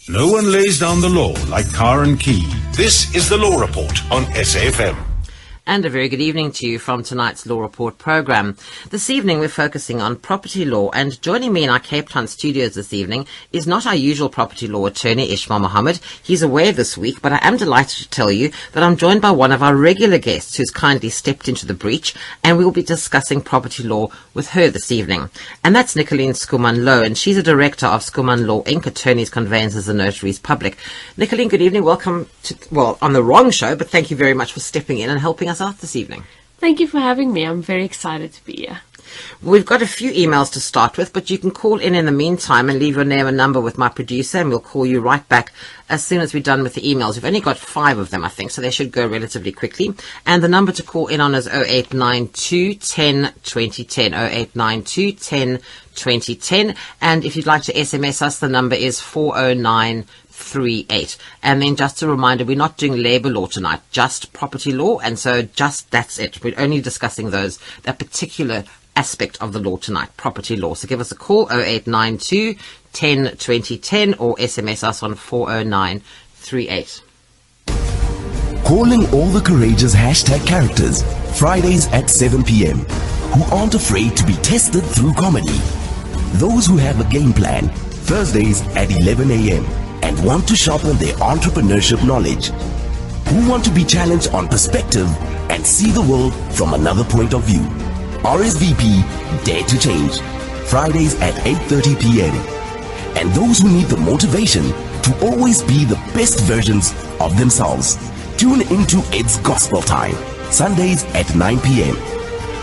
No one lays down the law like Car and Key. This is the Law Report on SAFM. And a very good evening to you from tonight's Law Report program. This evening we're focusing on property law, and joining me in our Cape Town studios this evening is not our usual property law attorney, Ishmael Mohammed. He's away this week, but I am delighted to tell you that I'm joined by one of our regular guests who's kindly stepped into the breach, and we'll be discussing property law with her this evening. And that's Nicoline Skuman-Low, and she's a director of Skuman Law Inc., Attorneys, Conveyancers and Notaries Public. Nicoline, good evening. Welcome to, well, on the wrong show, but thank you very much for stepping in and helping us out this evening. Thank you for having me. I'm very excited to be here. We've got a few emails to start with, but you can call in the meantime and leave your name and number with my producer, and we'll call you right back as soon as we're done with the emails. We've only got 5 of them, I think, so they should go relatively quickly. And the number to call in on is 0892 10 2010, 0892 10 2010. And if you'd like to SMS us, the number is 40938. And then just a reminder, we're not doing labour law tonight, just property law, and so just that's it. We're only discussing that particular aspect of the law tonight, property law. So give us a call, 0892 10 2010, or SMS us on 40938. Calling all the courageous hashtag characters, Fridays at 7 p.m, who aren't afraid to be tested through comedy. Those who have a game plan, Thursdays at 11 a.m, and want to sharpen their entrepreneurship knowledge. Who want to be challenged on perspective and see the world from another point of view. RSVP Dare to Change, Fridays at 8:30 p.m. And those who need the motivation to always be the best versions of themselves. Tune into It's Gospel Time, Sundays at 9 p.m.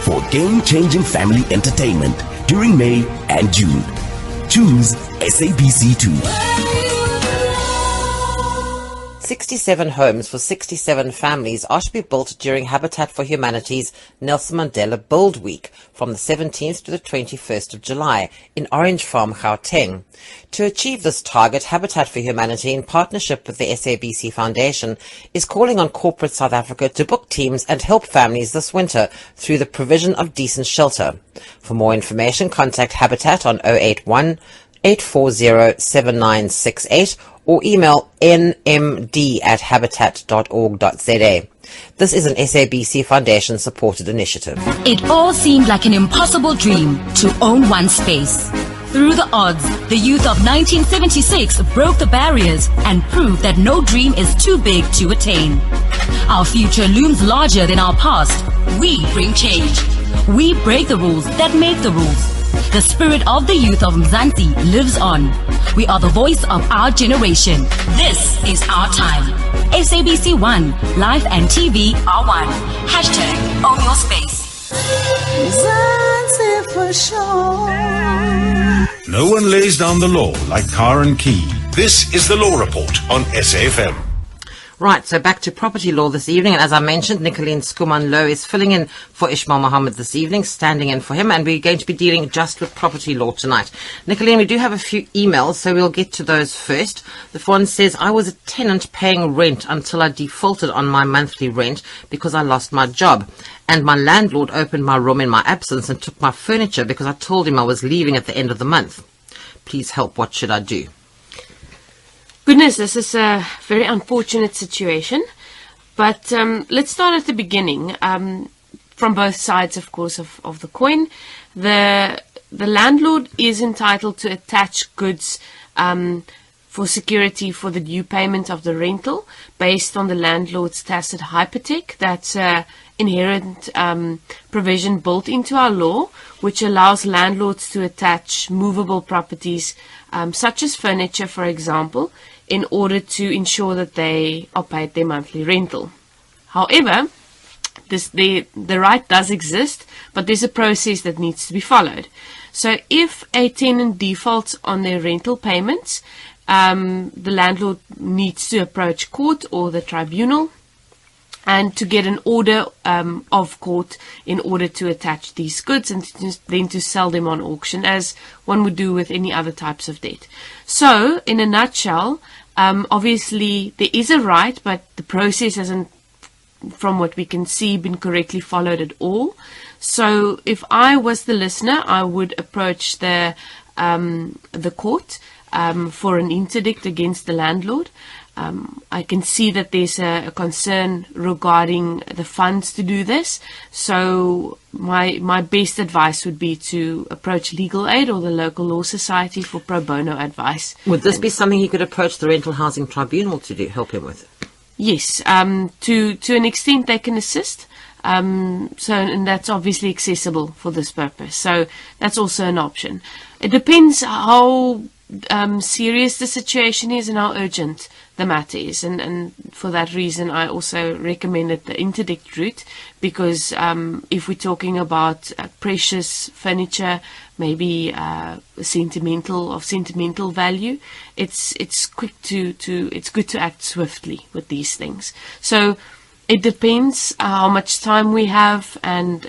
for game-changing family entertainment during May and June. Choose SABC2. 67 homes for 67 families are to be built during Habitat for Humanity's Nelson Mandela Build Week from the 17th to the 21st of July in Orange Farm, Gauteng. To achieve this target, Habitat for Humanity, in partnership with the SABC Foundation, is calling on corporate South Africa to book teams and help families this winter through the provision of decent shelter. For more information, contact Habitat on 081 840 7968 or email nmd@habitat.org.za. This is an SABC Foundation supported initiative. It all seemed like an impossible dream to own one space. Through the odds, the youth of 1976 broke the barriers and proved that no dream is too big to attain. Our future looms larger than our past. We bring change. We break the rules that make the rules. The spirit of the youth of Mzansi lives on. We are the voice of our generation. This is our time. SABC 1, Life and TV are one. Hashtag own your space. Mzansi for sure. No one lays down the law like Car and Key. This is the Law Report on SAFM. Right, so back to property law this evening, and as I mentioned, Nicoline Skuman-Low is filling in for Ishmael Mohammed this evening, standing in for him, and we're going to be dealing just with property law tonight. Nicoline, we do have a few emails, so we'll get to those first. The one says, I was a tenant paying rent until I defaulted on my monthly rent because I lost my job, and my landlord opened my room in my absence and took my furniture because I told him I was leaving at the end of the month. Please help, what should I do? Goodness, this is a very unfortunate situation. But let's start at the beginning. From both sides, of course, of the coin. The landlord is entitled to attach goods for security for the due payment of the rental based on the landlord's tacit hypothek. That's inherent provision built into our law, which allows landlords to attach movable properties, such as furniture, for example, in order to ensure that they are paid their monthly rental. However, the right does exist, but there's a process that needs to be followed. So if a tenant defaults on their rental payments, the landlord needs to approach court or the tribunal and to get an order of court in order to attach these goods and then to sell them on auction, as one would do with any other types of debt. So, in a nutshell, obviously there is a right, but the process hasn't, from what we can see, been correctly followed at all. So if I was the listener, I would approach the court for an interdict against the landlord. I can see that there's a concern regarding the funds to do this. So my best advice would be to approach legal aid or the local law society for pro bono advice. Would this be something you could approach the Rental Housing Tribunal to help him with? Yes, to an extent they can assist. And that's obviously accessible for this purpose. So that's also an option. It depends how serious the situation is and how urgent the matter is, and for that reason I also recommended the interdict route, because if we're talking about precious furniture, maybe sentimental value, it's good to act swiftly with these things. So it depends how much time we have and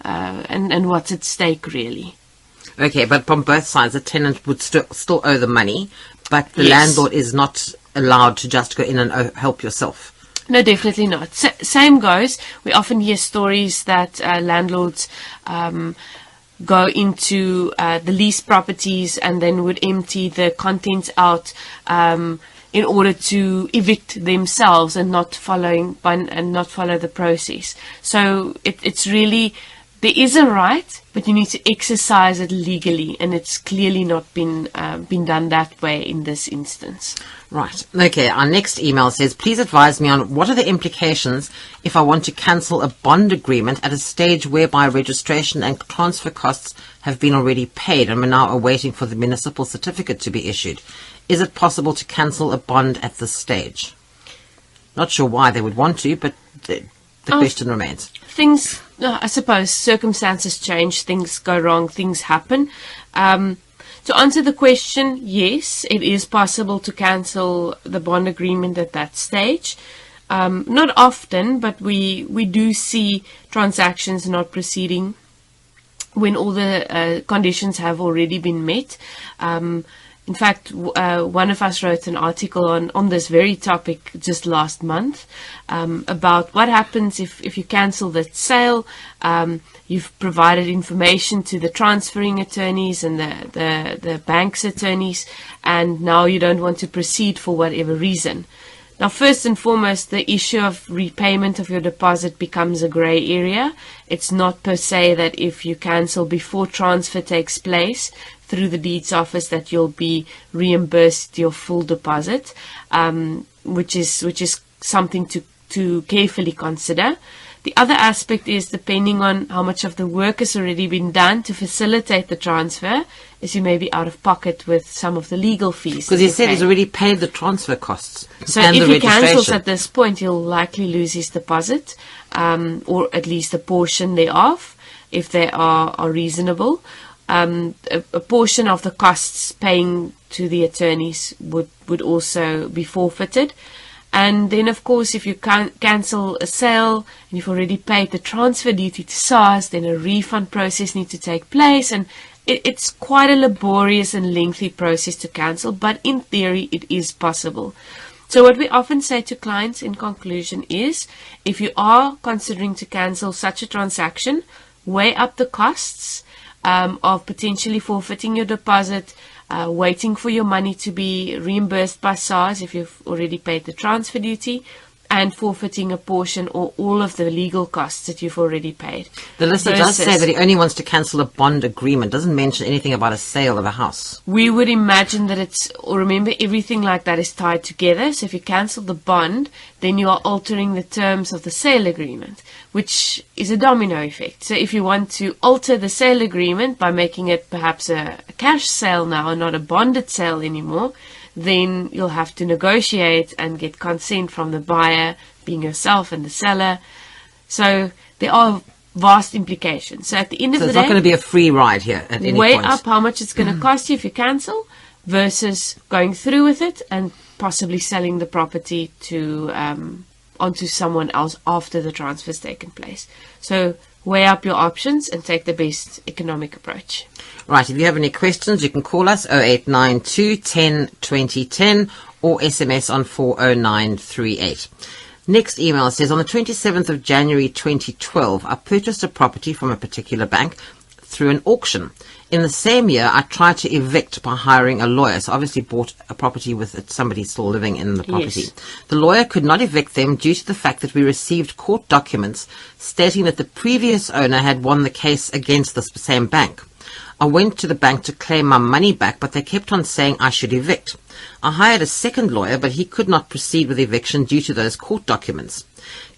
what's at stake really. Okay, but from both sides, the tenant would still owe the money, but the landlord is not allowed to just go in and help yourself. No, definitely not. Same goes. We often hear stories that landlords go into the leased properties and then would empty the contents out in order to evict themselves and not follow the process. So it's really, there is a right, but you need to exercise it legally, and it's clearly not been done that way in this instance. Right. Okay. Our next email says, please advise me on what are the implications if I want to cancel a bond agreement at a stage whereby registration and transfer costs have been already paid and we're now awaiting for the municipal certificate to be issued. Is it possible to cancel a bond at this stage? Not sure why they would want to, but the question remains. Things, I suppose, circumstances change, things go wrong, things happen. To answer the question, yes, it is possible to cancel the bond agreement at that stage. Not often, but we do see transactions not proceeding when all the conditions have already been met. In fact, one of us wrote an article on this very topic just last month about what happens if you cancel the sale. You've provided information to the transferring attorneys and the bank's attorneys, and now you don't want to proceed for whatever reason. Now, first and foremost, the issue of repayment of your deposit becomes a grey area. It's not per se that if you cancel before transfer takes place through the deeds office that you'll be reimbursed your full deposit, which is something to carefully consider. The other aspect is, depending on how much of the work has already been done to facilitate the transfer, is you may be out of pocket with some of the legal fees. Because he said he's already paid the transfer costs. So and if the he cancels registration. at this point, he'll likely lose his deposit, or at least a portion thereof, if they are reasonable. A portion of the costs paying to the attorneys would also be forfeited. And then, of course, if you cancel a sale and you've already paid the transfer duty to SARS, then a refund process needs to take place. And it's quite a laborious and lengthy process to cancel, but in theory, it is possible. So what we often say to clients in conclusion is, if you are considering to cancel such a transaction, weigh up the costs of potentially forfeiting your deposit, waiting for your money to be reimbursed by SARS if you've already paid the transfer duty, and forfeiting a portion or all of the legal costs that you've already paid. The listener does say that he only wants to cancel a bond agreement, doesn't mention anything about a sale of a house. We would imagine that remember, everything like that is tied together. So if you cancel the bond, then you are altering the terms of the sale agreement, which is a domino effect. So if you want to alter the sale agreement by making it perhaps a cash sale now and not a bonded sale anymore, then you'll have to negotiate and get consent from the buyer, being yourself and the seller. So there are vast implications. So at the end of the day, it's not going to be a free ride here at any weigh point. up how much it's going to cost you if you cancel versus going through with it and possibly selling the property to onto someone else after the transfer's taken place. So weigh up your options and take the best economic approach. Right, if you have any questions, you can call us 0892 10 20 10 or SMS on 40938. Next email says, on the 27th of January 2012, I purchased a property from a particular bank through an auction. In the same year, I tried to evict by hiring a lawyer. So obviously bought a property with somebody still living in the property. Yes. The lawyer could not evict them due to the fact that we received court documents stating that the previous owner had won the case against the same bank. I went to the bank to claim my money back, but they kept on saying I should evict. I hired a second lawyer, but he could not proceed with eviction due to those court documents.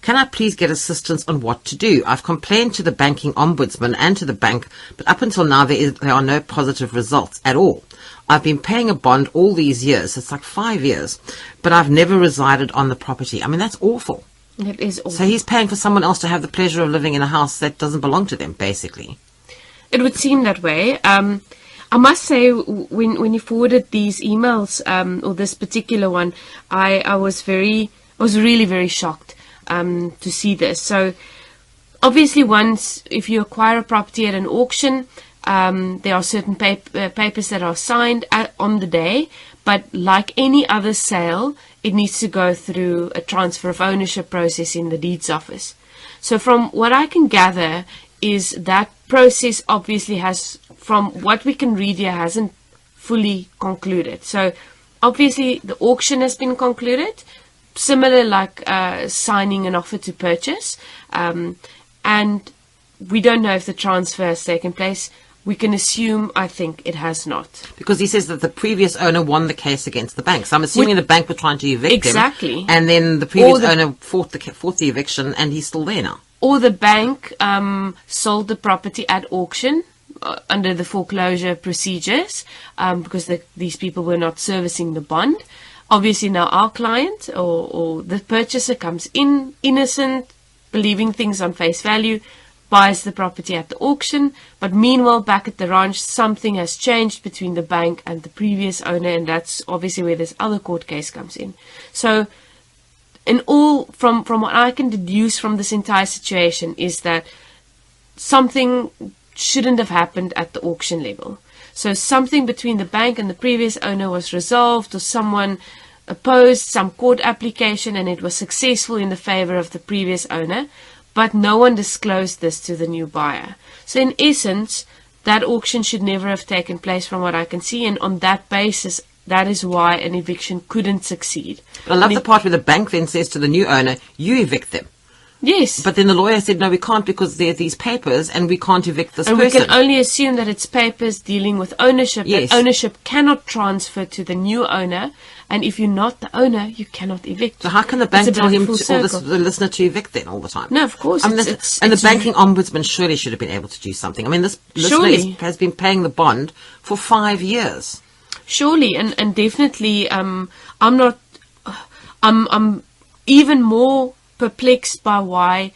Can I please get assistance on what to do? I've complained to the banking ombudsman and to the bank, but up until now there are no positive results at all. I've been paying a bond all these years, it's like 5 years, but I've never resided on the property. I mean, that's awful. It is awful. So he's paying for someone else to have the pleasure of living in a house that doesn't belong to them, basically. It would seem that way. I must say, when you forwarded these emails, or this particular one, I was really very shocked to see this. So, obviously, if you acquire a property at an auction, there are certain papers that are signed on the day, but like any other sale, it needs to go through a transfer of ownership process in the deeds office. So, from what I can gather, is that process obviously from what we can read here, hasn't fully concluded. So obviously the auction has been concluded, similar like signing an offer to purchase, and we don't know if the transfer has taken place. We can assume, I think, it has not. Because he says that the previous owner won the case against the bank. So I'm assuming the bank were trying to evict him. Exactly. And then the previous owner fought the eviction, and he's still there now. Or the bank sold the property at auction under the foreclosure procedures, because these people were not servicing the bond. Obviously now our client or the purchaser comes in innocent, believing things on face value, buys the property at the auction, but meanwhile back at the ranch something has changed between the bank and the previous owner, and that's obviously where this other court case comes in. So in all, from what I can deduce from this entire situation, is that something shouldn't have happened at the auction level. So something between the bank and the previous owner was resolved, or someone opposed some court application and it was successful in the favor of the previous owner, but no one disclosed this to the new buyer. So in essence, that auction should never have taken place from what I can see, and on that basis, that is why an eviction couldn't succeed. But I love the part where the bank then says to the new owner, you evict them. Yes. But then the lawyer said, no, we can't, because there are these papers and we can't evict this person. And we can only assume that it's papers dealing with ownership. Yes. That ownership cannot transfer to the new owner. And if you're not the owner, you cannot evict. So how can the bank tell him, the listener, to evict then all the time? No, of course. I mean, and the banking ombudsman surely should have been able to do something. I mean, this listener has been paying the bond for 5 years. Surely, and definitely, I'm even more perplexed by why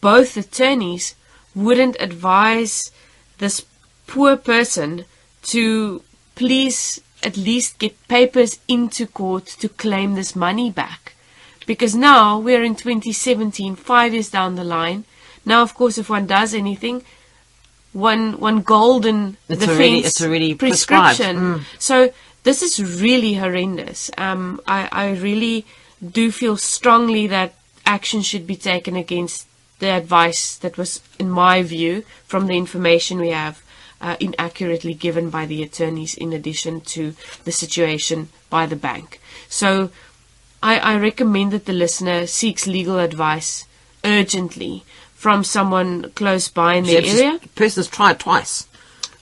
both attorneys wouldn't advise this poor person to please at least get papers into court to claim this money back. Because now we're in 2017, 5 years down the line. Now, of course, if one does anything, one golden defense prescription. So this is really horrendous. I really do feel strongly that action should be taken against the advice that was, in my view, from the information we have, inaccurately given by the attorneys, in addition to the situation by the bank. So I recommend that the listener seeks legal advice urgently from someone close by in the area. The person's tried twice.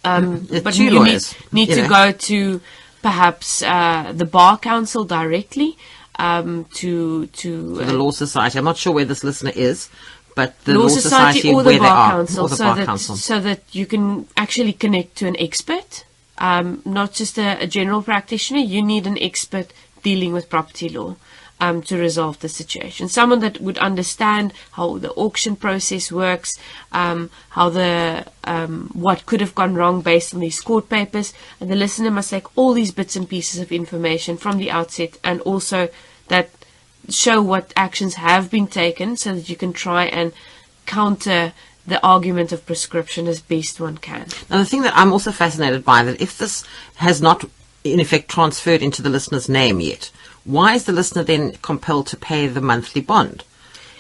But you need to go to perhaps the Bar Council directly, to the Law Society. I'm not sure where this listener is, but the Law Society or the Bar Council, Council, so that you can actually connect to an expert, not just a general practitioner. You need an expert dealing with property law to resolve the situation. Someone that would understand how the auction process works, how what could have gone wrong based on these court papers, and the listener must take all these bits and pieces of information from the outset, and also that show what actions have been taken, so that you can try and counter the argument of prescription as best one can. Now, the thing that I'm also fascinated by, that if this has not in effect transferred into the listener's name yet, why is the listener then compelled to pay the monthly bond?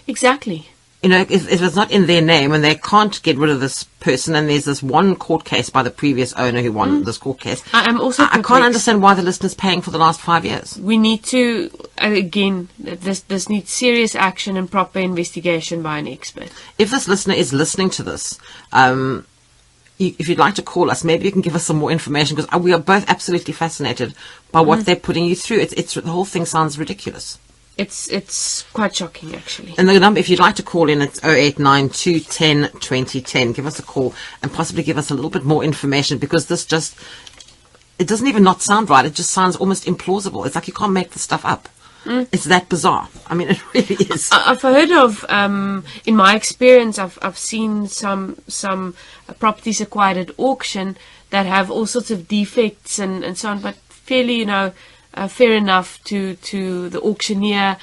Exactly. if it's not in their name and they can't get rid of this person, and there's this one court case by the previous owner who won this court case, I can't understand why the listener's paying for the last 5 years. We need to, again, this needs serious action and proper investigation by an expert. If this listener is listening to this, if you'd like to call us, maybe you can give us some more information, because we are both absolutely fascinated by what they're putting you through. It's the whole thing sounds ridiculous. It's quite shocking, actually. And the number, if you'd like to call in, it's 0892 10 2010. Give us a call and possibly give us a little bit more information, because this just, it doesn't even not sound right. It just sounds almost implausible. It's like you can't make this stuff up. It's that bizarre. I mean, it really is. I've heard of, in my experience, I've seen some properties acquired at auction that have all sorts of defects and so on, but fairly, fair enough to the auctioneer.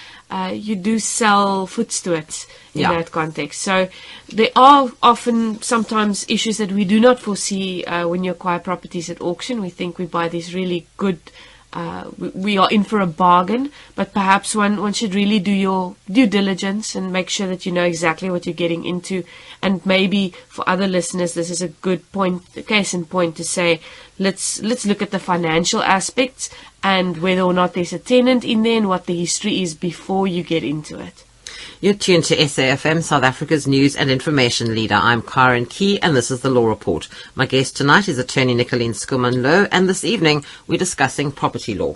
You do sell foots to it in that context. So there are often sometimes issues that we do not foresee when you acquire properties at auction. We think we buy these really good, we are in for a bargain, but perhaps one should really do your due diligence and make sure that you know exactly what you're getting into. And maybe for other listeners, this is a good case in point to say, let's look at the financial aspects and whether or not there's a tenant in there and what the history is before you get into it. You're tuned to SAFM, South Africa's news and information leader. I'm Karen Key, and this is the Law Report. My guest tonight is attorney Nicoline Skuman-Low, and this evening we're discussing property law.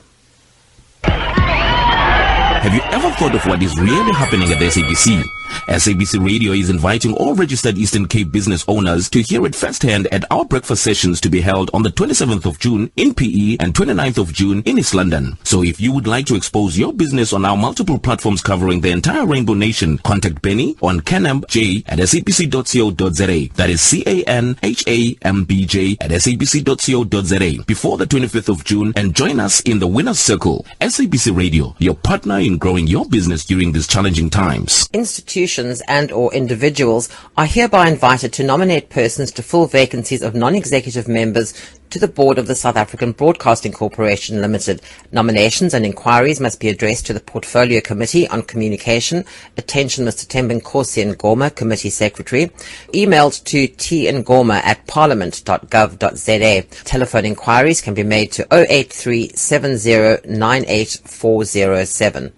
Have you ever thought of what is really happening at the SABC? SABC Radio is inviting all registered Eastern Cape business owners to hear it firsthand at our breakfast sessions to be held on the 27th of June in PE and 29th of June in East London. So if you would like to expose your business on our multiple platforms covering the entire Rainbow Nation, contact Benny on canambj@sabc.co.za. That is canambj@sabc.co.za before the 25th of June, and join us in the winner's circle. SABC Radio, your partner in growing your business during these challenging times. Institutions and or individuals are hereby invited to nominate persons to fill vacancies of non-executive members to the board of the South African Broadcasting Corporation Limited. Nominations and inquiries must be addressed to the Portfolio Committee on Communication. Attention, Mr. Tembinkosi Ngoma, Committee Secretary. Emailed to tngoma@parliament.gov.za. Telephone inquiries can be made to 083 7098 407.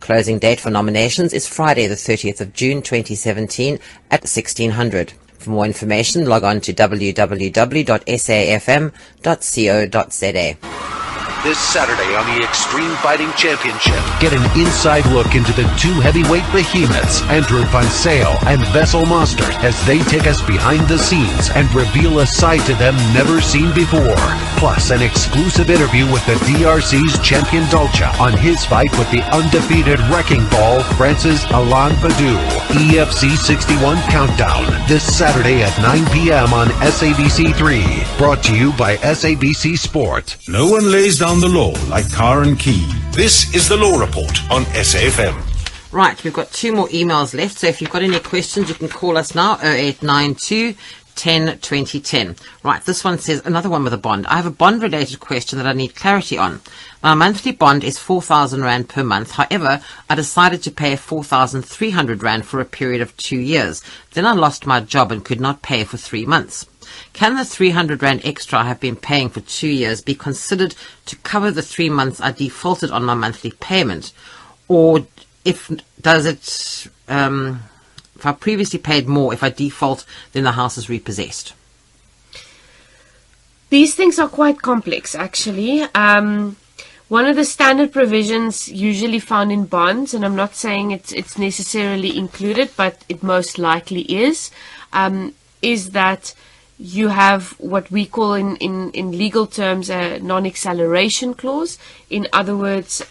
Closing date for nominations is Friday the 30th of June 2017 at 1600. For more information, log on to www.safm.co.za. This Saturday on the Extreme Fighting Championship, get an inside look into the two heavyweight behemoths, Andrew Van Sale and Vessel Mostert, as they take us behind the scenes and reveal a side to them never seen before. Plus, an exclusive interview with the DRC's champion Dolce on his fight with the undefeated Wrecking Ball, Francis Alain Badou. EFC 61 Countdown, this Saturday at 9 p.m. on SABC3. Brought to you by SABC Sport. No one lays down the law like Karen Key. This is the Law Report on SAFM. Right, we've got 2 more emails left, so if you've got any questions, you can call us now, 0892 10 2010. Right, this one says, another one with a bond. I have a bond-related question that I need clarity on. My monthly bond is 4,000 Rand per month. However, I decided to pay 4,300 Rand for a period of 2 years. Then I lost my job and could not pay for 3 months. Can the 300 Rand extra I have been paying for 2 years be considered to cover the 3 months I defaulted on my monthly payment? Or if I previously paid more, if I default, then the house is repossessed? These things are quite complex, actually. One of the standard provisions usually found in bonds, and I'm not saying it's necessarily included, but it most likely is that you have what we call in legal terms a non-acceleration clause. In other words,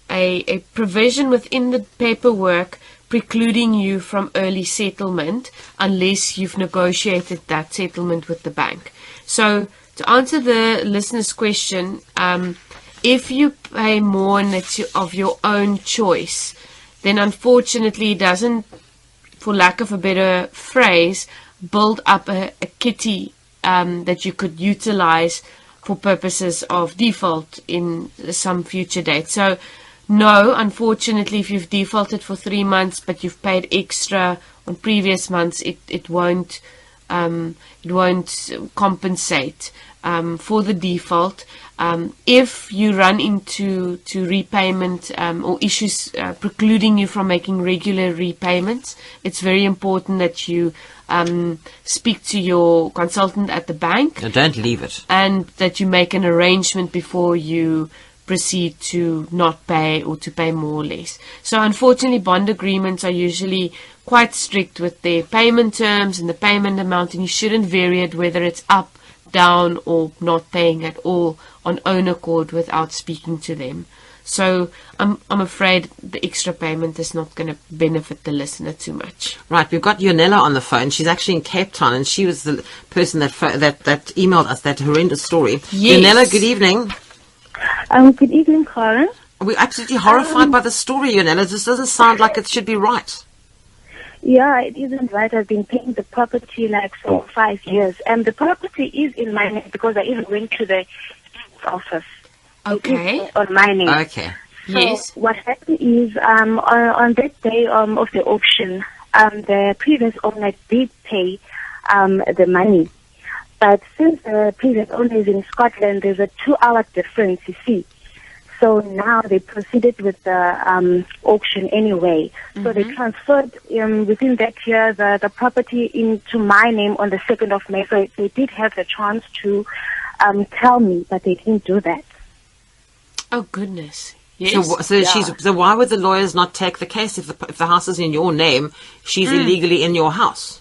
a provision within the paperwork precluding you from early settlement unless you've negotiated that settlement with the bank. So to answer the listener's question, if you pay more and it's of your own choice, then unfortunately it doesn't, for lack of a better phrase, build up a kitty that you could utilize for purposes of default in some future date. So No, unfortunately, if you've defaulted for 3 months but you've paid extra on previous months, it won't compensate for the default. If you run into repayment or issues precluding you from making regular repayments, it's very important that you speak to your consultant at the bank. And don't leave it. And that you make an arrangement before you proceed to not pay or to pay more or less. So unfortunately, bond agreements are usually quite strict with their payment terms and the payment amount, and you shouldn't vary it whether it's up, down, or not paying at all on own accord without speaking to them. So I'm afraid the extra payment is not going to benefit the listener too much. Right, we've got Yonela on the phone. She's actually in Cape Town, and she was the person that emailed us that horrendous story. Yes. Yonela, good evening. Good evening, Karen. We're absolutely horrified by the story, Yonela. This doesn't sound like it should be right. Yeah, it isn't right. I've been paying the property like for 5 years, and the property is in my name because I even went to the office. Okay. It is on my name. Okay. So Yes. what happened is on that day of the auction, the previous owner did pay the money. But since the previous owner is in Scotland, there's a 2-hour difference, you see. So now they proceeded with the auction anyway. So they transferred within that year the property into my name on the 2nd of May. So they did have the chance to tell me, but they didn't do that. Oh, goodness. Yes. So why would the lawyers not take the case if the house is in your name? She's illegally in your house.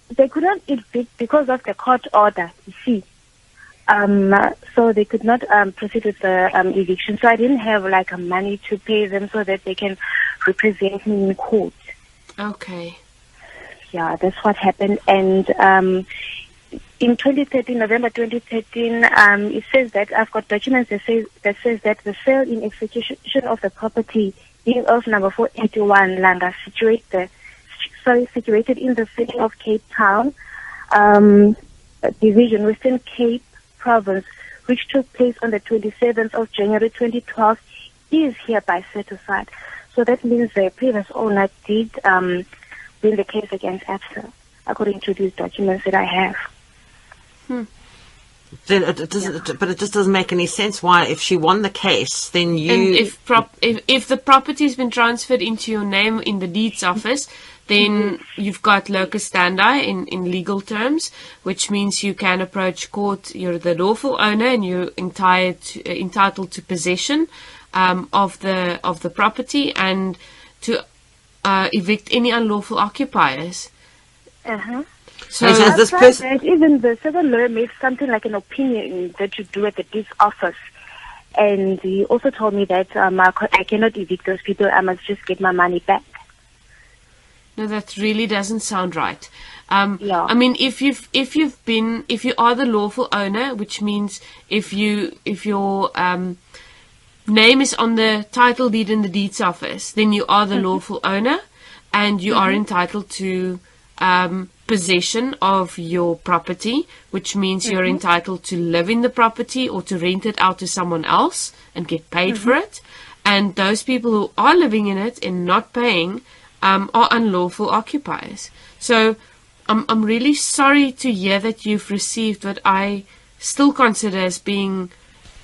They couldn't evict because of the court order, you see. So they could not proceed with the eviction. So I didn't have like money to pay them so that they can represent me in court. Okay. Yeah, that's what happened. And in 2013, November 2013, it says that I've got documents that says that the sale in execution of the property in of number 481 Langa situated in the city of Cape Town, Division, Western Cape Province, which took place on the 27th of January 2012, is hereby set aside. So that means the previous owner did win the case against ABSA, according to these documents that I have. Then but it just doesn't make any sense. Why, if she won the case, then you... And if the property's been transferred into your name in the deeds office, then you've got locus standi in legal terms, which means you can approach court. You're the lawful owner and you're entitled to possession of the property and to evict any unlawful occupiers. So this person... Even the civil lawyer made something like an opinion that you do at the deeds office. And he also told me that I cannot evict those people. I must just get my money back. No, that really doesn't sound right. Yeah. I mean, if you are the lawful owner, which means if your name is on the title deed in the deeds office, then you are the lawful owner, and you are entitled to possession of your property, which means you're entitled to live in the property or to rent it out to someone else and get paid for it. And those people who are living in it and not paying are unlawful occupiers. So I'm really sorry to hear that you've received what I still consider as being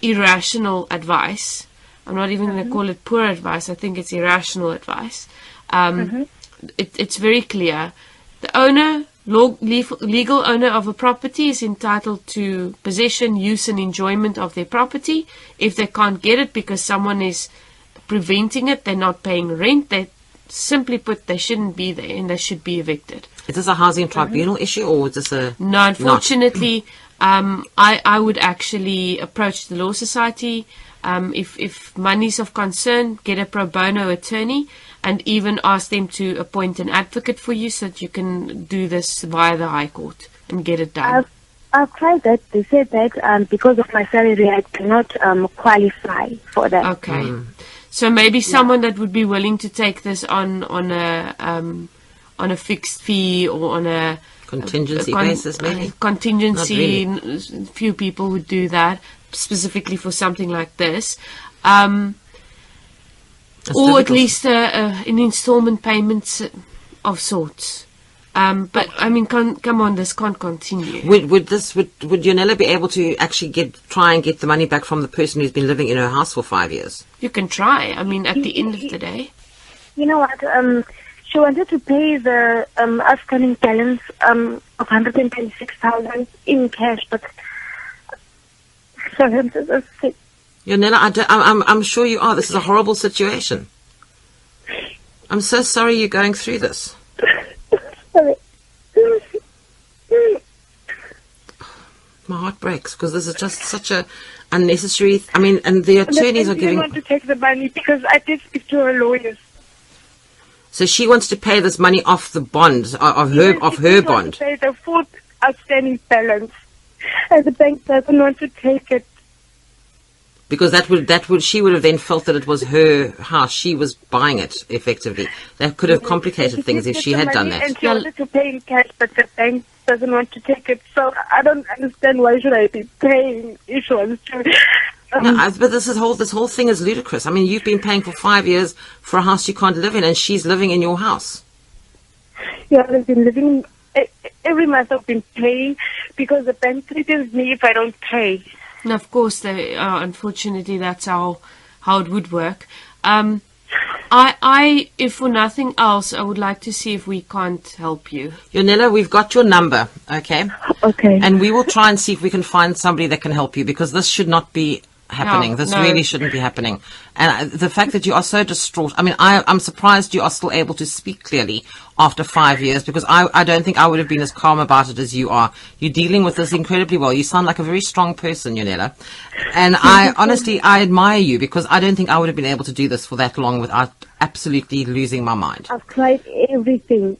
irrational advice. I'm not even going to call it poor advice. I think it's irrational advice. It's very clear. The owner, legal owner of a property, is entitled to possession, use and enjoyment of their property. If they can't get it because someone is preventing it, they're not paying rent, they simply put, they shouldn't be there and they should be evicted. Is this a housing tribunal issue or is this a... No, unfortunately, I would actually approach the Law Society. If money's of concern, get a pro bono attorney and even ask them to appoint an advocate for you so that you can do this via the High Court and get it done. I've tried that. They said that because of my salary, I cannot qualify for that. Okay. So maybe someone that would be willing to take this on a fixed fee or on a contingency basis, maybe? Contingency, Not really. few people would do that, specifically for something like this. or at least an installment payments of sorts. But I mean, come on, this can't continue. Would Yonela be able to actually try and get the money back from the person who's been living in her house for 5 years? You can try. I mean, at the end of the day. You know what? She wanted to pay the outstanding balance of 126,000 in cash, but sorry, I'm so sick. Yonela, I'm sure you are. This is a horrible situation. I'm so sorry you're going through this. Sorry. My heart breaks because this is just such a unnecessary. I mean, and the attorneys are giving. I want to take the money because I did speak to her lawyers. So she wants to pay this money off the bond of her bond. To pay the full outstanding balance, and the bank doesn't want to take it. Because she would have then felt that it was her house. She was buying it effectively. That could have complicated things if she had done that. And she wanted to pay in cash, but the bank doesn't want to take it. So I don't understand why should I be paying insurance to. But this whole thing is ludicrous. I mean, you've been paying for 5 years for a house you can't live in, and she's living in your house. Yeah, I've been living. Every month I've been paying because the bank threatens me if I don't pay. And of course, unfortunately, that's how it would work. If for nothing else, I would like to see if we can't help you. Yonela, we've got your number, okay? Okay. And we will try and see if we can find somebody that can help you, because this should not be happening. No, this no. really shouldn't be happening. And the fact that you are so distraught, I mean, I'm surprised you are still able to speak clearly after 5 years, because I don't think I would have been as calm about it as you are. You're dealing with this incredibly well. You sound like a very strong person, Yonela. And I admire you, because I don't think I would have been able to do this for that long without absolutely losing my mind. I've tried everything.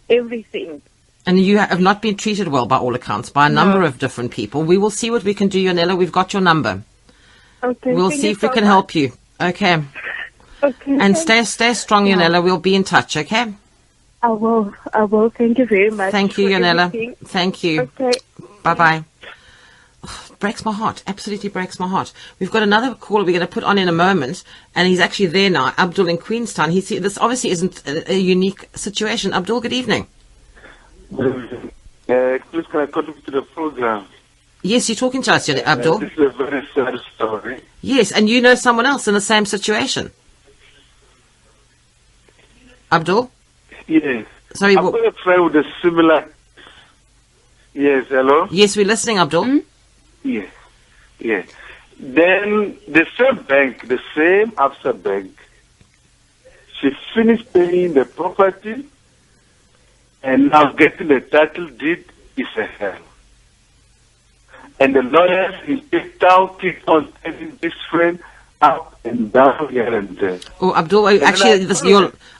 And you have not been treated well by all accounts, by a number of different people. We will see what we can do, Yonela. We've got your number. Okay. We'll see if we can help you. Okay. Okay. And stay strong, Yonela. We'll be in touch, okay? I will. Thank you very much. Thank you, for Yonela. everything. Thank you. Okay. Bye-bye. Breaks my heart. Absolutely breaks my heart. We've got another caller we're going to put on in a moment, and he's actually there now, Abdul in Queenstown. This obviously isn't a unique situation. Abdul, good evening. Please, can I contribute to the program? Yes, you're talking to us, Abdul. This is a very sad story. Yes, and you know someone else in the same situation. Abdul? Yes. Sorry, I'm going to try with a similar... Yes, hello? Yes, we're listening, Abdul. Yes. Yes. Then the same Absa bank, she finished paying the property, and now getting the title deed is a hell. And the lawyers in Cape Town keep on telling this friend up and down here and there. Oh, Abdul,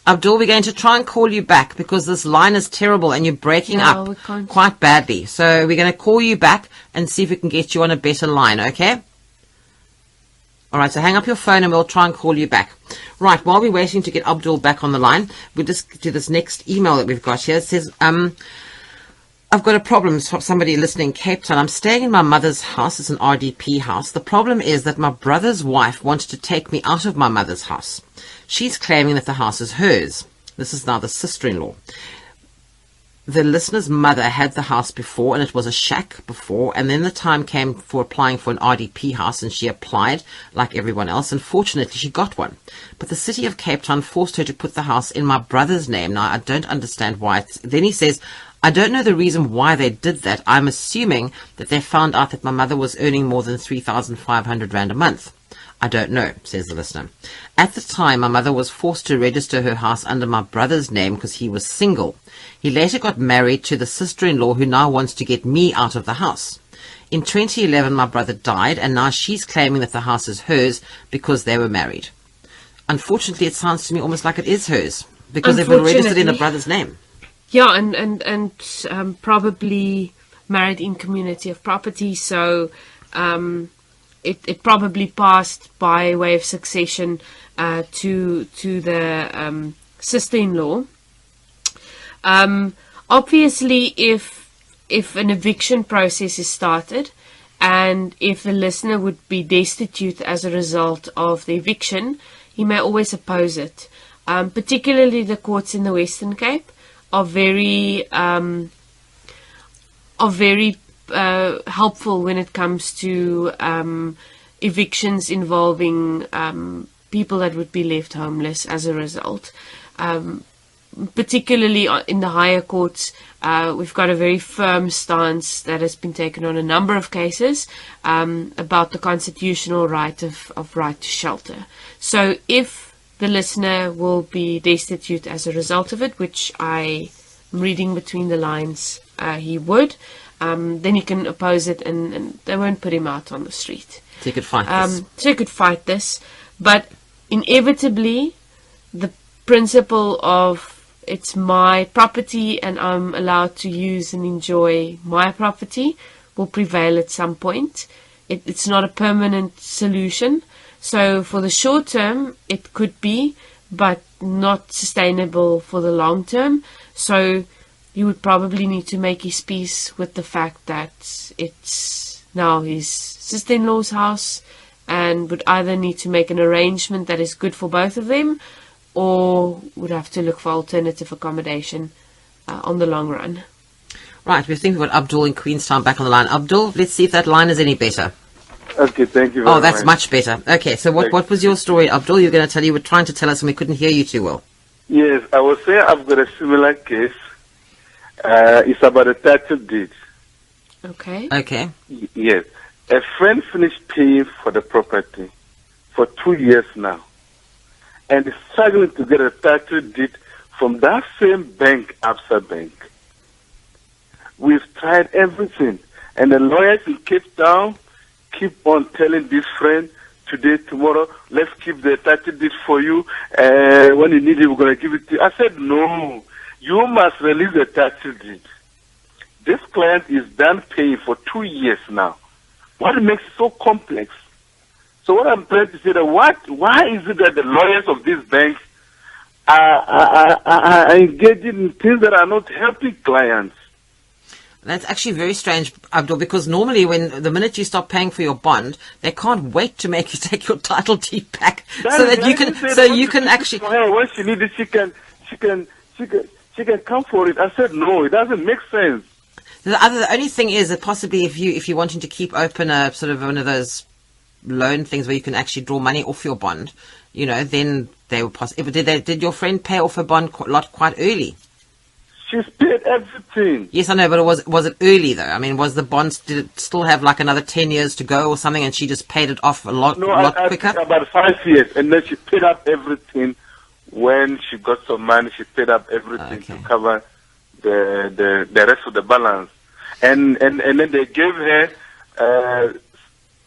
Abdul, we're going to try and call you back because this line is terrible and you're breaking up quite badly. So we're going to call you back and see if we can get you on a better line, okay? All right, so hang up your phone and we'll try and call you back. Right, while we're waiting to get Abdul back on the line, we'll just do this next email that we've got here. It says, I've got a problem. Somebody listening in Cape Town. I'm staying in my mother's house. It's an RDP house. The problem is that my brother's wife wanted to take me out of my mother's house. She's claiming that the house is hers. This is now the sister-in-law. The listener's mother had the house before, and it was a shack before, and then the time came for applying for an RDP house, and she applied like everyone else, and fortunately she got one. But the city of Cape Town forced her to put the house in my brother's name. Now, I don't understand why. Then he says, I don't know the reason why they did that. I'm assuming that they found out that my mother was earning more than 3,500 Rand a month. I don't know, says the listener. At the time, my mother was forced to register her house under my brother's name because he was single. He later got married to the sister-in-law who now wants to get me out of the house. In 2011, my brother died, and now she's claiming that the house is hers because they were married. Unfortunately, it sounds to me almost like it is hers because they've been registered in the brother's name. Yeah, and probably married in community of property, so it probably passed by way of succession to the sister-in-law. Obviously, if an eviction process is started and if the listener would be destitute as a result of the eviction, he may always oppose it. Particularly the courts in the Western Cape are very helpful when it comes to evictions involving people that would be left homeless as a result. Particularly in the higher courts, we've got a very firm stance that has been taken on a number of cases about the constitutional right of right to shelter. So if the listener will be destitute as a result of it, which I am reading between the lines, he would, then he can oppose it and they won't put him out on the street. So you could fight this. So you could fight this, but inevitably the principle of it's my property and I'm allowed to use and enjoy my property will prevail at some point. It's not a permanent solution. So for the short term, it could be, but not sustainable for the long term. So you would probably need to make his peace with the fact that it's now his sister-in-law's house and would either need to make an arrangement that is good for both of them, or would have to look for alternative accommodation on the long run. Right, we think we've got Abdul in Queenstown back on the line. Abdul, let's see if that line is any better. Okay, thank you very much. Oh, that's much better. Okay, so what was your story, Abdul? You were going to tell, you were trying to tell us and we couldn't hear you too well. Yes, I was saying I've got a similar case. It's about a title deed. Okay. Okay. Yes. A friend finished paying for the property for 2 years now, and is struggling to get a title deed from that same bank, Absa Bank. We've tried everything, and the lawyers in Cape Town keep on telling this friend, today, tomorrow, let's keep the title deed for you, when you need it, we're going to give it to you. I said, no, you must release the title deed. This client is done paying for 2 years now. What makes it so complex? So what I'm trying to say that why is it that the lawyers of these banks are engaging in things that are not helping clients? That's actually very strange, Abdul, because normally when the minute you stop paying for your bond, they can't wait to make you take your title deed back so that you can actually. For her, when she needs it, she can come for it. I said no, it doesn't make sense. The only thing is that possibly if you're wanting to keep open a sort of one of those loan things where you can actually draw money off your bond, then they will possibly. Did your friend pay off her bond quite early? She's paid everything. Yes, I know, but was it early though? I mean, was the bonds, did it still have like another 10 years to go or something, and she just paid it off a lot quicker? I think about 5 years, and then she paid up everything. When she got some money, she paid up everything to cover the rest of the balance, and then they gave her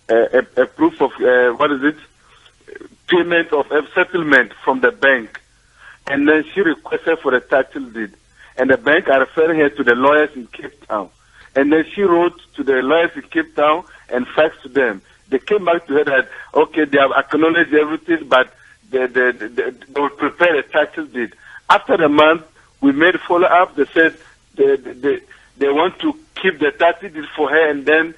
a proof of payment of a settlement from the bank, and then she requested for a title deed. And the bank are referring her to the lawyers in Cape Town. And then she wrote to the lawyers in Cape Town and faxed to them. They came back to her that, okay, they have acknowledged everything, but they will prepare a title deed. After a month, we made follow-up. They said they want to keep the title deed for her, and then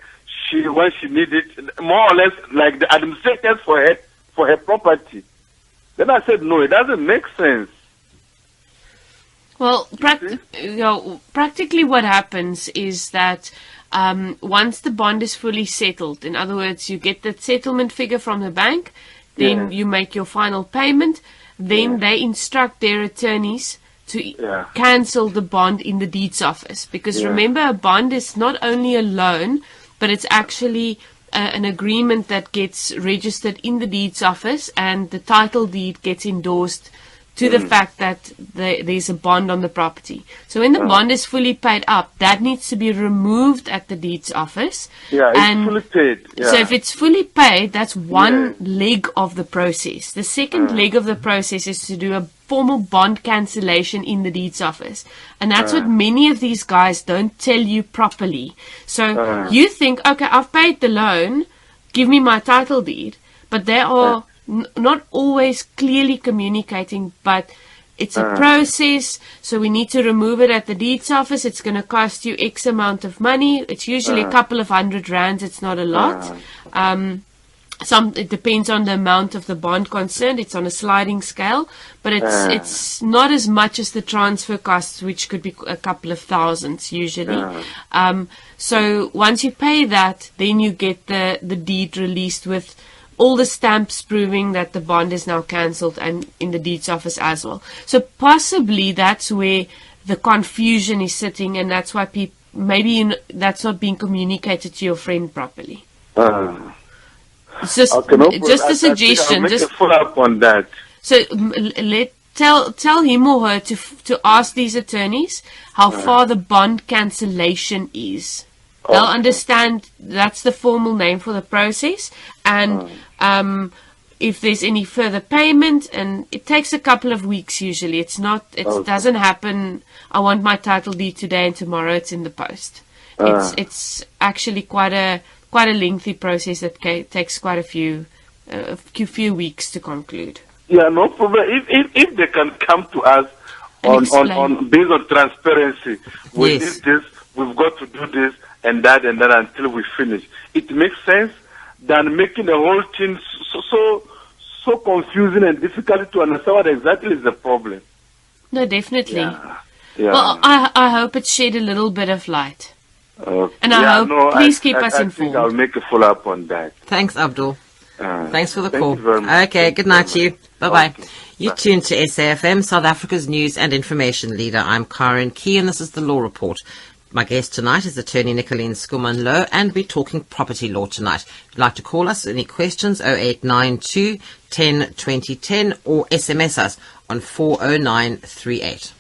when she needs it, more or less like the administrators for her property. Then I said, no, it doesn't make sense. Well, practically what happens is that once the bond is fully settled, in other words, you get the settlement figure from the bank, then you make your final payment, then they instruct their attorneys to cancel the bond in the deeds office. Because remember, a bond is not only a loan, but it's actually an agreement that gets registered in the deeds office, and the title deed gets endorsed to the fact that there's a bond on the property. So when the bond is fully paid up, that needs to be removed at the deeds office. Yeah, it's fully paid. Yeah. So if it's fully paid, that's one leg of the process. The second leg of the process is to do a formal bond cancellation in the deeds office. And that's what many of these guys don't tell you properly. So you think, okay, I've paid the loan, give me my title deed. But they are not always clearly communicating, but it's a process, so we need to remove it at the deeds office. It's going to cost you X amount of money. It's usually a couple of $100. It's not a lot. It depends on the amount of the bond concerned. It's on a sliding scale, but it's not as much as the transfer costs, which could be a couple of thousands usually. So once you pay that, then you get the deed released with all the stamps proving that the bond is now cancelled, and in the deeds office as well. So possibly that's where the confusion is sitting, and that's why that's not being communicated to your friend properly. It's just a suggestion. I'll make a follow up on that. So tell him or her to ask these attorneys how far the bond cancellation is. They'll understand that's the formal name for the process, and if there's any further payment, and it takes a couple of weeks usually. It doesn't happen. I want my title deed today and tomorrow it's in the post. It's actually quite a lengthy process that takes quite a few weeks to conclude. Yeah, no problem. If they can come to us on based on transparency, we did this, we've got to do this and that until we finish. It makes sense than making the whole thing so confusing and difficult to understand what exactly is the problem. No, definitely. Yeah. Well, I hope it shed a little bit of light. And please keep us informed. I'll make a follow up on that. Thanks, Abdul. Thanks for the call. You very much. Okay, good night to you. Bye-bye. Okay. You tune to SAFM, South Africa's news and information leader. I'm Karen Key, and this is the Law Report. My guest tonight is attorney Nicolene Skuman-Low, and we're talking property law tonight. If you'd like to call us, any questions, 0892 10 20 10, or SMS us on 40938.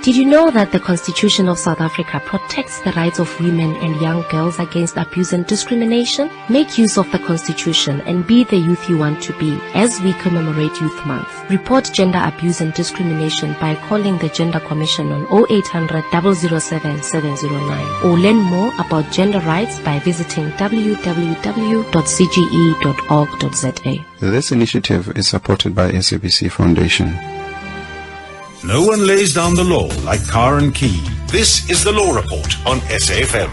Did you know that the Constitution of South Africa protects the rights of women and young girls against abuse and discrimination? Make use of the Constitution and be the youth you want to be as we commemorate Youth Month. Report gender abuse and discrimination by calling the Gender Commission on 0800 007 709, or learn more about gender rights by visiting www.cge.org.za. This initiative is supported by SABC Foundation. No one lays down the law like Karen Key. This is the Law Report on SAFM.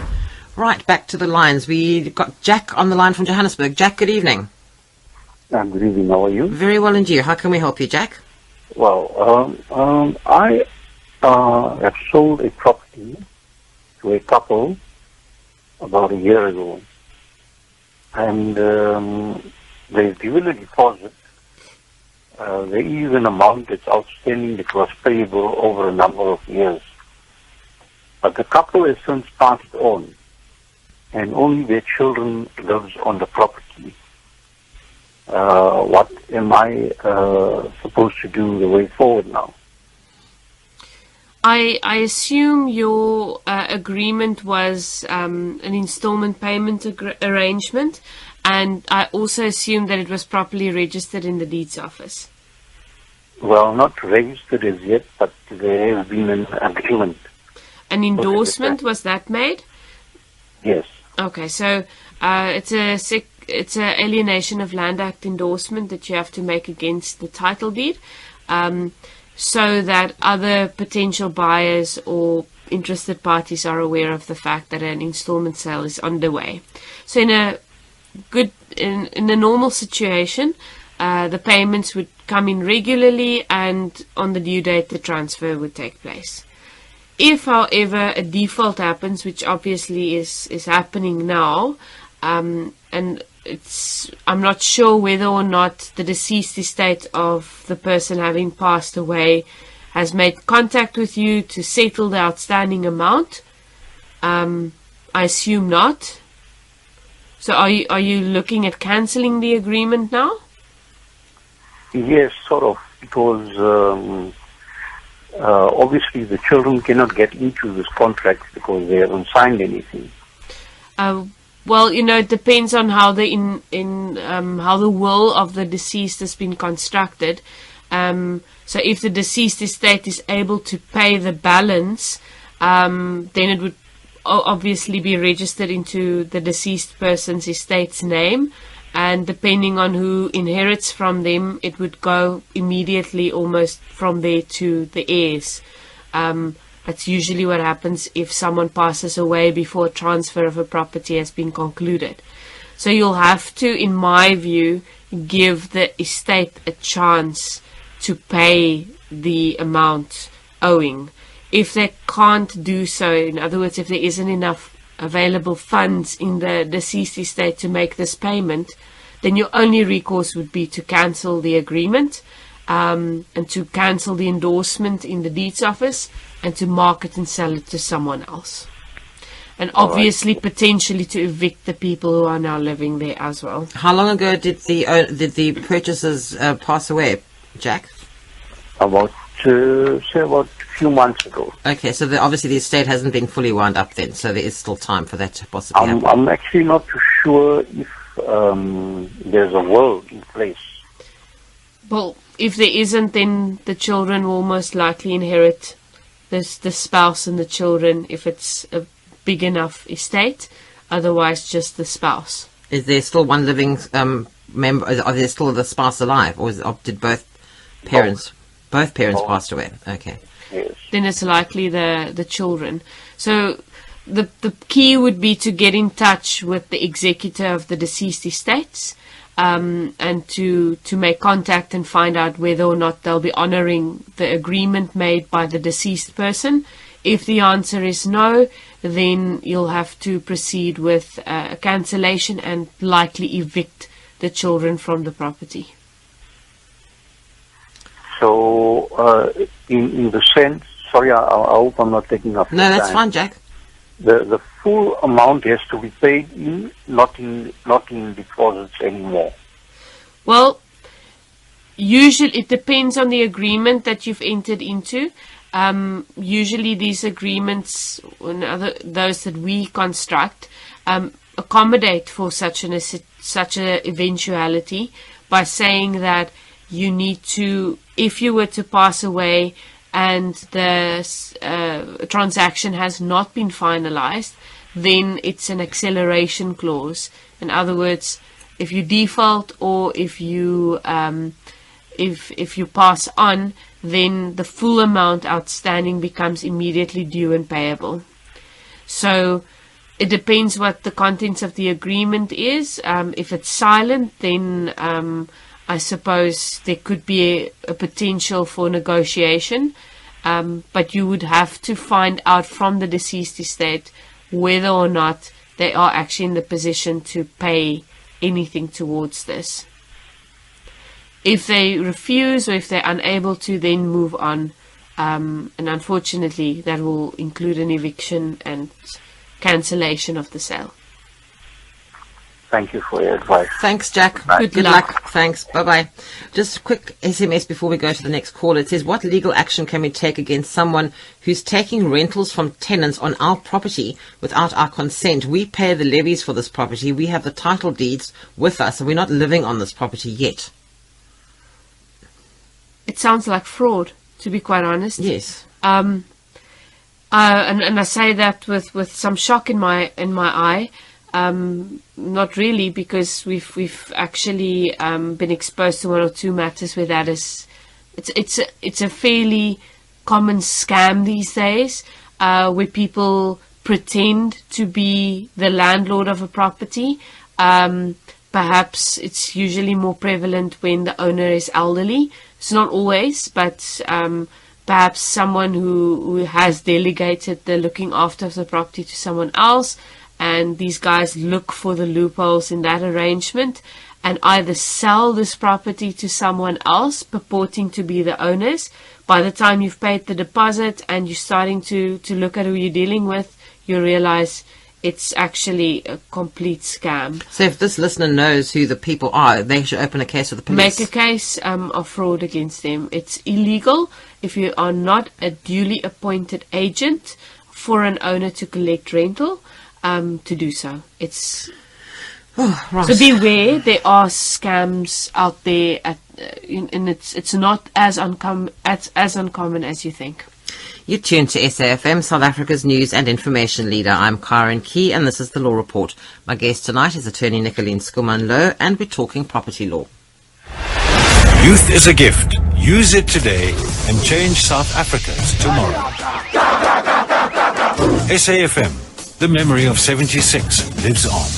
Right, back to the lines. We've got Jack on the line from Johannesburg. Jack, good evening. Good evening. How are you? Very well, and you? How can we help you, Jack? Well, I have sold a property to a couple about a year ago, and they've given a deposit. There is an amount that's outstanding that was payable over a number of years. But the couple has since passed on, and only their children lives on the property. What am I supposed to do the way forward now? I assume your agreement was an installment payment arrangement, and I also assume that it was properly registered in the deeds office. Well, not registered as yet, but there has been an agreement. An endorsement, was that made? Yes. Okay, so it's an Alienation of Land Act endorsement that you have to make against the title deed, so that other potential buyers or interested parties are aware of the fact that an installment sale is underway. So in a normal situation, the payments would come in regularly, and on the due date the transfer would take place. If, however, a default happens, which obviously is happening now, and I'm not sure whether or not the deceased estate of the person having passed away has made contact with you to settle the outstanding amount. I assume not. So are you looking at cancelling the agreement now? Yes, sort of, because obviously the children cannot get into this contract because they haven't signed anything. Well, it depends on how how the will of the deceased has been constructed. So if the deceased estate is able to pay the balance, then it would obviously be registered into the deceased person's estate's name, and depending on who inherits from them, it would go immediately almost from there to the heirs. That's usually what happens if someone passes away before transfer of a property has been concluded. So you'll have to, in my view, give the estate a chance to pay the amount owing. If they can't do so, in other words, if there isn't enough available funds in the deceased estate to make this payment, then your only recourse would be to cancel the agreement, and to cancel the endorsement in the deeds office, and to market and sell it to someone else. And obviously, potentially to evict the people who are now living there as well. How long ago did the purchasers pass away, Jack? About a few months ago. Okay, so obviously the estate hasn't been fully wound up then, so there is still time for that to possibly happen. I'm actually not too sure if there's a will in place. Well, if there isn't, then the children will most likely inherit the spouse and the children if it's a big enough estate. Otherwise, just the spouse. Is there still one living member? Are there still the spouse alive, or did both parents passed away? Okay. Yes. Then it's likely the children. So the key would be to get in touch with the executor of the deceased estates, and to make contact and find out whether or not they'll be honouring the agreement made by the deceased person. If the answer is no, then you'll have to proceed with a cancellation and likely evict the children from the property. So, in the sense, sorry, I hope I'm not taking up. No, that's fine, Jack. The full amount has to be paid in, not in deposits anymore. Well, usually it depends on the agreement that you've entered into. Usually these agreements, those that we construct, accommodate for such an eventuality by saying that you need to, if you were to pass away and the transaction has not been finalized, then it's an acceleration clause. In other words, if you default or if you pass on, then the full amount outstanding becomes immediately due and payable. So it depends what the contents of the agreement is. If it's silent, then I suppose there could be a potential for negotiation, but you would have to find out from the deceased estate whether or not they are actually in the position to pay anything towards this. If they refuse or if they're unable to, then move on, and unfortunately that will include an eviction and cancellation of the sale. Thank you for your advice. Thanks, Jack. Good luck. Thanks. Bye-bye. Just a quick SMS before we go to the next call. It says, what legal action can we take against someone who's taking rentals from tenants on our property without our consent? We pay the levies for this property. We have the title deeds with us, and we're not living on this property yet. It sounds like fraud, to be quite honest. Yes. And I say that with some shock in my eye. Not really, because we've actually been exposed to one or two matters where that is, it's a fairly common scam these days, where people pretend to be the landlord of a property. Perhaps it's usually more prevalent when the owner is elderly. It's not always, but perhaps someone who has delegated the looking after of the property to someone else, and these guys look for the loopholes in that arrangement and either sell this property to someone else purporting to be the owners. By the time you've paid the deposit and you're starting to look at who you're dealing with, you realize it's actually a complete scam. So if this listener knows who the people are, they should open a case with the police. Make a case of fraud against them. It's illegal if you are not a duly appointed agent for an owner to collect rental. To do so, it's right. So beware. There are scams out there, and it's not as uncommon as you think. You're tuned to SAFM, South Africa's news and information leader. I'm Karen Key, and this is the Law Report. My guest tonight is attorney Nicolene Skuman-Low, and we're talking property law. Youth is a gift. Use it today and change South Africa's tomorrow. SAFM, the memory of 76 lives on.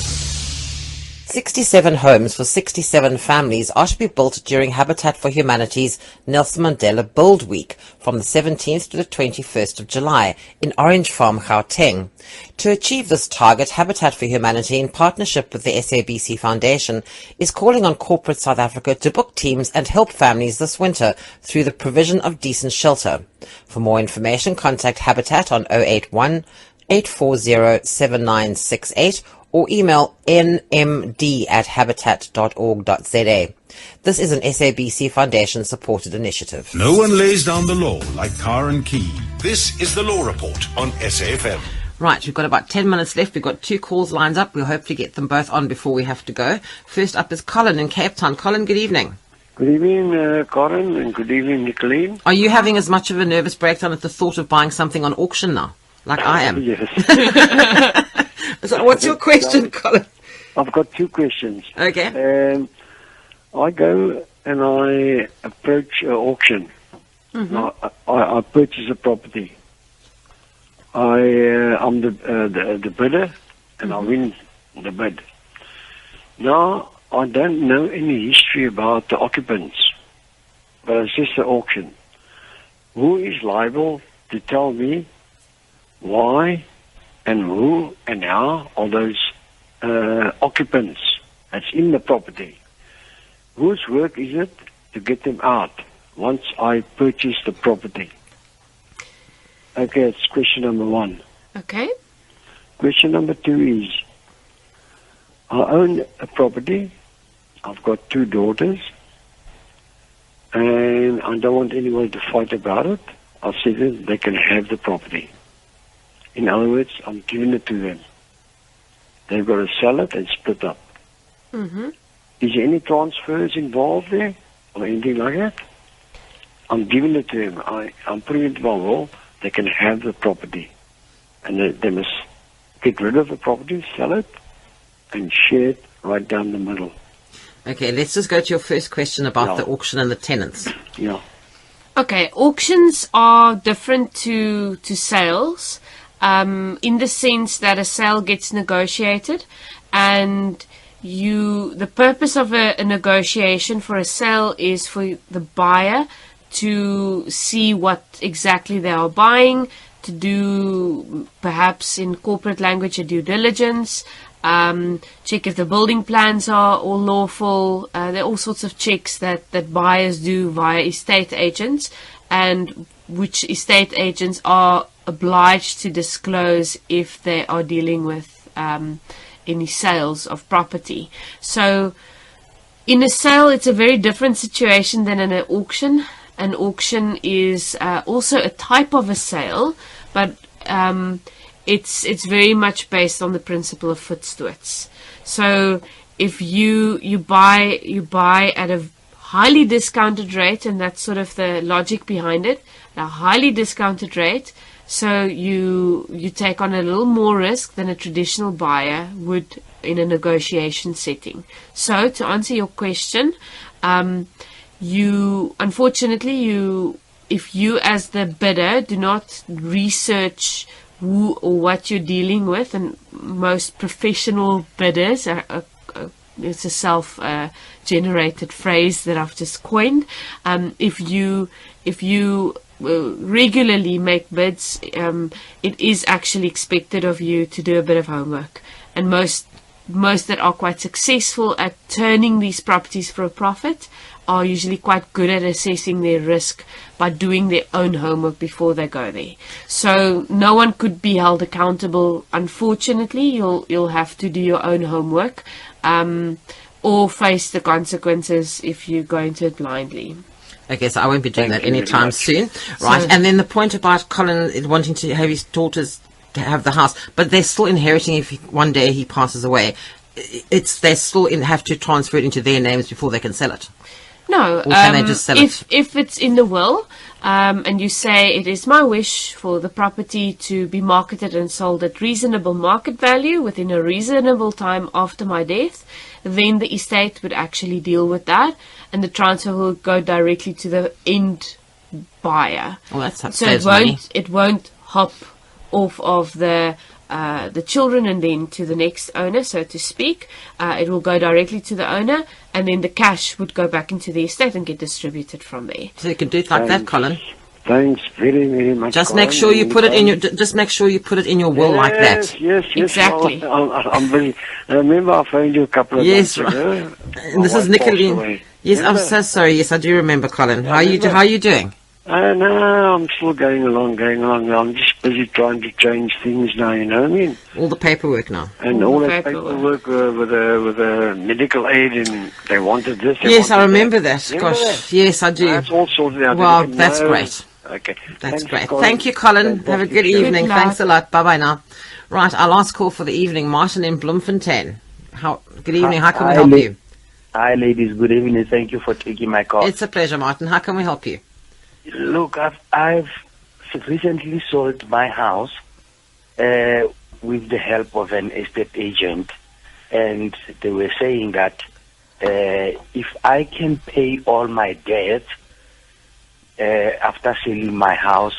67 homes for 67 families are to be built during Habitat for Humanity's Nelson Mandela Build Week from the 17th to the 21st of July in Orange Farm, Gauteng. To achieve this target, Habitat for Humanity, in partnership with the SABC Foundation, is calling on corporate South Africa to book teams and help families this winter through the provision of decent shelter. For more information, contact Habitat on 081 840 7968 or email nmd@habitat.org.za. This is an SABC Foundation supported initiative. No one lays down the law like Karen Key. This is the Law Report on SAFM. Right, we've got about 10 minutes left. We've got 2 calls lined up. We'll hopefully get them both on before we have to go. First up is Colin in Cape Town. Colin, good evening. Good evening, Karen, and good evening, Nicolene. Are you having as much of a nervous breakdown at the thought of buying something on auction now, like I am? Yes. So what's your question, Colin? I've got 2 questions. Okay. I go and I approach an auction. Mm-hmm. I purchase a property. I'm the bidder, and I win the bid. Now, I don't know any history about the occupants, but it's just an auction. Who is liable to tell me why and who and how are those occupants that's in the property? Whose work is it to get them out once I purchase the property? Okay, it's question number 1. Okay. Question number 2 is, I own a property. I've got 2 daughters, and I don't want anyone to fight about it. I said that they can have the property. In other words, I'm giving it to them. They've got to sell it and split up. Mm-hmm. Is there any transfers involved there or anything like that? I'm giving it to them. I'm putting it in my will. They can have the property. And they must get rid of the property, sell it, and share it right down the middle. Okay, let's just go to your first question about the auction and the tenants. Yeah. Okay, auctions are different to sales. In the sense that a sale gets negotiated, and the purpose of a negotiation for a sale is for the buyer to see what exactly they are buying, to do, perhaps in corporate language, a due diligence, check if the building plans are all lawful. There are all sorts of checks that buyers do via estate agents, and which estate agents are obliged to disclose if they are dealing with any sales of property. So in a sale, it's a very different situation than in an auction. An auction is also a type of a sale, but it's very much based on the principle of voetstoots. So if you buy at a highly discounted rate, and that's sort of the logic behind it, a highly discounted rate, so you take on a little more risk than a traditional buyer would in a negotiation setting. So to answer your question, if you as the bidder do not research who or what you're dealing with, and most professional bidders it's a self-generated phrase that I've just coined. If you regularly make bids, it is actually expected of you to do a bit of homework. And most that are quite successful at turning these properties for a profit are usually quite good at assessing their risk by doing their own homework before they go there. So no one could be held accountable. Unfortunately, you'll have to do your own homework, or face the consequences if you go into it blindly. Okay, so I won't be doing that anytime soon. Right, and then the point about Colin wanting to have his daughters to have the house, but they're still inheriting if one day he passes away. They still have to transfer it into their names before they can sell it. No. Or can they just sell it? If it's in the will, and you say it is my wish for the property to be marketed and sold at reasonable market value within a reasonable time after my death, then the estate would actually deal with that, and the transfer will go directly to the end buyer. Well, that's so it won't hop off of the children and then to the next owner, so to speak. It will go directly to the owner, and then the cash would go back into the estate and get distributed from there. So you can do it like that, Colin. Thanks very, very much. Just Colin. make sure you put it in your. Just make sure you put it in your will like that. Yes, exactly. I'm very. I remember I phoned you a couple of months ago. And this is Nicoline. Yes, remember? I'm so sorry. Yes, I do remember, Colin. How are you doing? No, I'm still going along. I'm just busy trying to change things now, you know what I mean? All the paperwork now. And all the paperwork with the medical aid, and they wanted this. Yes, I remember that. Gosh, that? Yes, I do. That's all sorted out. Wow, that's great. Okay. That's great. Thank you, Colin. Have a good evening. Thanks a lot. Bye-bye now. Right, our last call for the evening. Martin in Bloemfontein. Good evening. How can we help you? Hi, ladies. Good evening. Thank you for taking my call. It's a pleasure, Martin. How can we help you? Look, I've recently sold my house with the help of an estate agent, and they were saying that if I can pay all my debts after selling my house,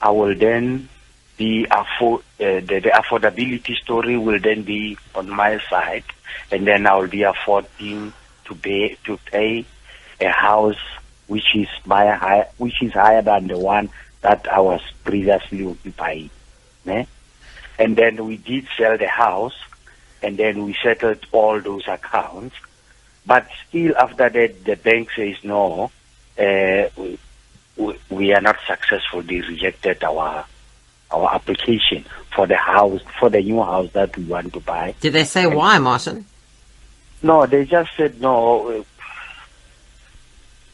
I will then be the affordability story will then be on my side, and then I will be affording to pay a house which is higher than the one that I was previously occupying. And then we did sell the house, and then we settled all those accounts. But still, after that, the bank says no, we are not successful. They rejected our application for the new house that we want to buy. Did they say why, Martin? No, they just said no.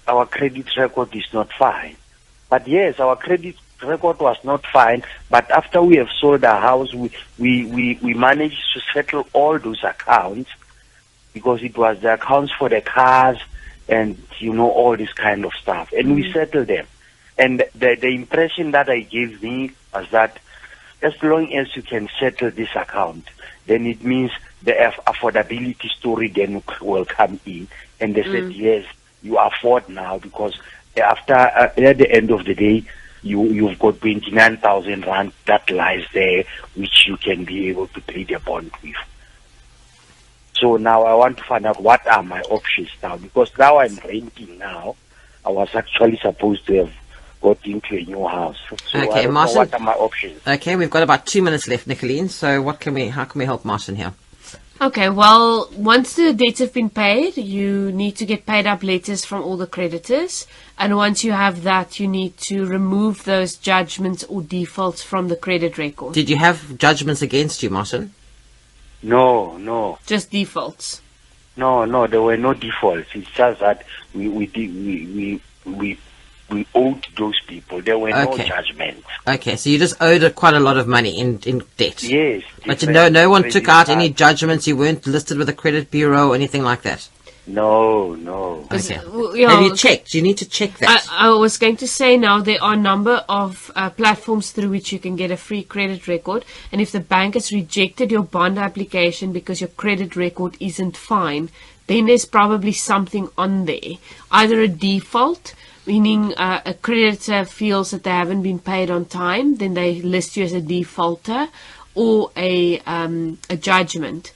Our credit record is not fine. But yes, our credit record was not fine. But after we have sold our house, we managed to settle all those accounts, because it was the accounts for the cars and all this kind of stuff. And we settled them. And the impression that I gave me was that as long as you can settle this account, then it means the affordability story then will come in. And they said yes, you afford now, because after at the end of the day, you've got 29,000 rand that lies there, which you can be able to pay the bond with. So now I want to find out what are my options now, because now I'm renting now. I was actually supposed to have got into a new house. So okay, Martin, what are my options? Okay, we've got about 2 minutes left, Nicoline. So how can we help Martin here? Okay, well, once the debts have been paid, you need to get paid up letters from all the creditors. And once you have that, you need to remove those judgments or defaults from the credit record. Did you have judgments against you, Martin? No. Just defaults? No, there were no defaults. It's just that we owed those people. There were no judgments. Okay, so you just owed quite a lot of money in debt. Yes. But no one took out any judgments. You weren't listed with a credit bureau or anything like that. No. Okay. Have you checked? You need to check that. I was going to say now there are a number of platforms through which you can get a free credit record. And if the bank has rejected your bond application because your credit record isn't fine, then there's probably something on there. Either a default, meaning a creditor feels that they haven't been paid on time, then they list you as a defaulter, or a judgment.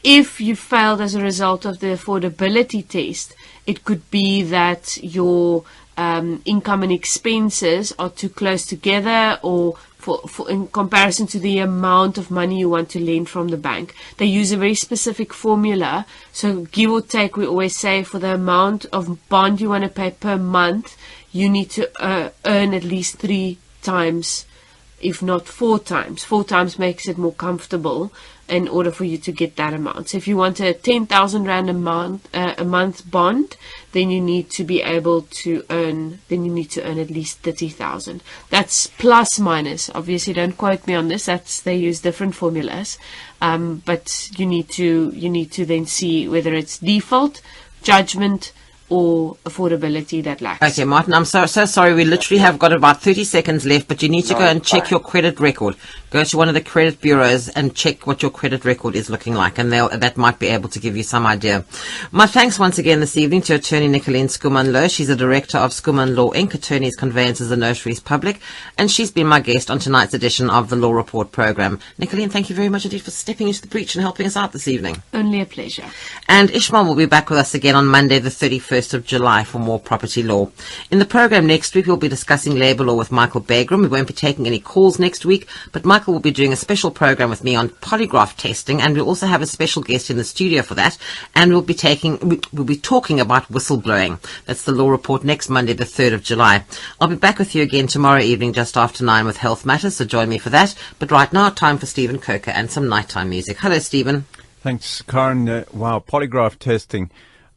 If you failed as a result of the affordability test, it could be that your income and expenses are too close together, or for in comparison to the amount of money you want to lend from the bank. They use a very specific formula. So give or take, we always say for the amount of bond you want to pay per month, you need to earn at least 3 times, if not 4 times. 4 times makes it more comfortable in order for you to get that amount. So if you want a 10,000 rand a month bond, then you need to be able to earn. Then you need to earn at least 30,000. That's plus minus. Obviously, don't quote me on this. They use different formulas, but you need to then see whether it's default, judgment, or affordability that lacks. Okay, Martin, I'm so sorry. We literally have got about 30 seconds left, but you need to go and check your credit record. Go to one of the credit bureaus and check what your credit record is looking like, and that might be able to give you some idea. My thanks once again this evening to attorney Nicoline Skuman-Low. She's the director of Skuman Law Inc., Attorneys, Conveyancers and Notaries Public, and she's been my guest on tonight's edition of the Law Report program. Nicoline, thank you very much indeed for stepping into the breach and helping us out this evening. Only a pleasure. And Ishmael will be back with us again on Monday, the 31st of July for more property law. In the program next week, we'll be discussing labour law with Michael Bagram. We won't be taking any calls next week, but Michael will be doing a special program with me on polygraph testing, and we'll also have a special guest in the studio for that. And we'll be talking about whistleblowing. That's the Law Report next Monday, the 3rd of July. I'll be back with you again tomorrow evening just after 9 with Health Matters, so join me for that. But right now, time for Stephen Coker and some nighttime music. Hello, Stephen. Thanks, Karen. Wow, polygraph testing.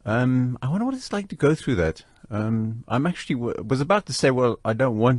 I wonder what it's like to go through that. I'm actually was about to say, well, I don't want